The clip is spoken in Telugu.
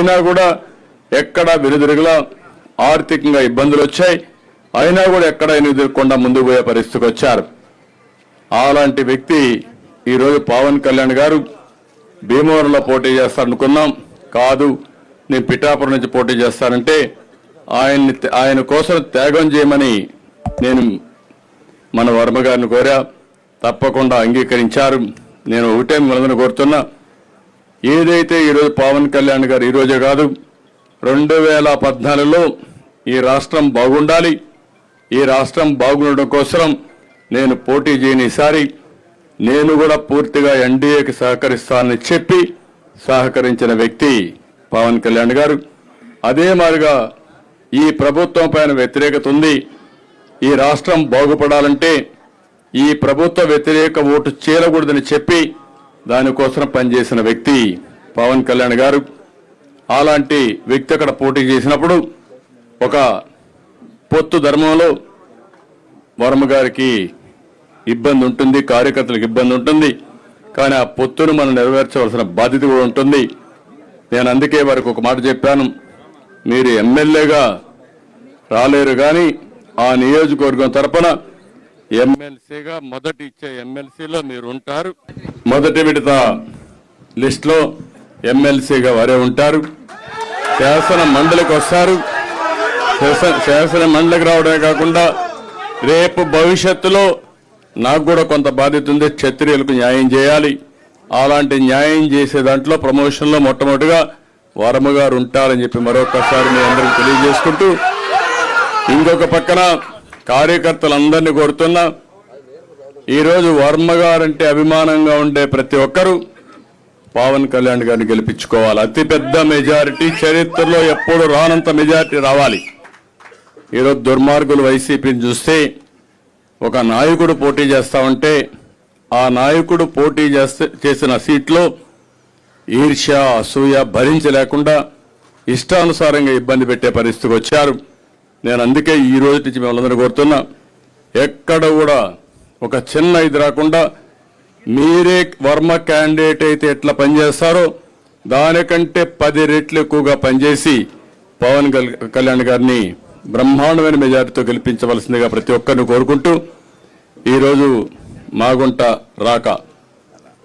అయినా కూడా ఎక్కడ వెనుదిరుగులా ఆర్థికంగా ఇబ్బందులు వచ్చాయి. అయినా కూడా ఎక్కడ ఎదుర్కొండా ముందుకు పోయే పరిస్థితికి వచ్చారు. అలాంటి వ్యక్తి ఈరోజు పవన్ కళ్యాణ్ గారు భీమవరంలో పోటీ చేస్తారనుకున్నాం. కాదు, నేను పిఠాపురం నుంచి పోటీ చేస్తానంటే ఆయన కోసం త్యాగం చేయమని నేను మన వర్మ గారిని కోరా. తప్పకుండా అంగీకరించారు. నేను ఒకటే మిమ్మల్ని కోరుతున్నా, ఏదైతే ఈరోజు పవన్ కళ్యాణ్ గారు ఈరోజే కాదు 2014లో ఈ రాష్ట్రం బాగుండాలి, ఈ రాష్ట్రం బాగుండడం కోసం నేను పోటీ చేయని ఈసారి నేను కూడా పూర్తిగా ఎన్డీఏకి సహకరిస్తానని చెప్పి సహకరించిన వ్యక్తి పవన్ కళ్యాణ్ గారు. అదే మాదిరిగా ఈ ప్రభుత్వం పైన వ్యతిరేకత ఉంది. ఈ రాష్ట్రం బాగుపడాలంటే ఈ ప్రభుత్వ వ్యతిరేక ఓటు చేరకూడదని చెప్పి దానికోసం పనిచేసిన వ్యక్తి పవన్ కళ్యాణ్ గారు. అలాంటి వ్యక్తి అక్కడ పోటీ చేసినప్పుడు ఒక పొత్తు ధర్మంలో వర్మ గారికి ఇబ్బంది ఉంటుంది, కార్యకర్తలకు ఇబ్బంది ఉంటుంది. కానీ ఆ పొత్తును మనం నెరవేర్చవలసిన బాధ్యత కూడా ఉంటుంది. నేను అందుకే వారికి ఒక మాట చెప్పాను, మీరు ఎమ్మెల్యేగా రాలేరు కానీ ఆ నియోజకవర్గం తరపున ఎమ్మెల్సీగా మొదటి ఇచ్చే ఎమ్మెల్సీలో మీరు ఉంటారు. మొదటి విడత లిస్టులో ఎమ్మెల్సీగా వారే ఉంటారు. శాసన మండలికి వస్తారు. శాసన మండలికి రావడమే కాకుండా రేపు భవిష్యత్తులో నాకు కూడా కొంత బాధ్యత ఉంది, క్షత్రియులకు న్యాయం చేయాలి. అలాంటి న్యాయం చేసే దాంట్లో ప్రమోషన్లో మొట్టమొదటిగా వర్మ గారు ఉంటారని చెప్పి మరొకసారి మీ అందరికీ తెలియజేసుకుంటూ, ఇంకొక పక్కన కార్యకర్తలందరినీ కోరుతున్నా, ఈరోజు వర్మ గారంటే అభిమానంగా ఉండే ప్రతి ఒక్కరూ పవన్ కళ్యాణ్ గారిని గెలిపించుకోవాలి. అతిపెద్ద మెజారిటీ, చరిత్రలో ఎప్పుడు రానంత మెజారిటీ రావాలి. ఈరోజు దుర్మార్గులు వైసీపీని చూస్తే ఒక నాయకుడు పోటీ చేస్తా ఉంటే ఆ నాయకుడు పోటీ చేసిన సీట్లో ఈర్ష్య, అసూయ భరించలేకుండా ఇష్టానుసారంగా ఇబ్బంది పెట్టే పరిస్థితికి వచ్చారు. నేను అందుకే ఈ రోజు నుంచి మిమ్మల్ని కోరుతున్నా, ఎక్కడ కూడా ఒక చిన్న ఇది రాకుండా మీరే వర్మ క్యాండిడేట్ అయితే ఎట్లా పనిచేస్తారో దానికంటే 10 రెట్లు ఎక్కువగా పనిచేసి పవన్ కళ్యాణ్ గారిని బ్రహ్మాండమైన మెజారిటీతో గెలిపించవలసిందిగా ప్రతి ఒక్కరిని కోరుకుంటూ, ఈరోజు మాగుంట రాక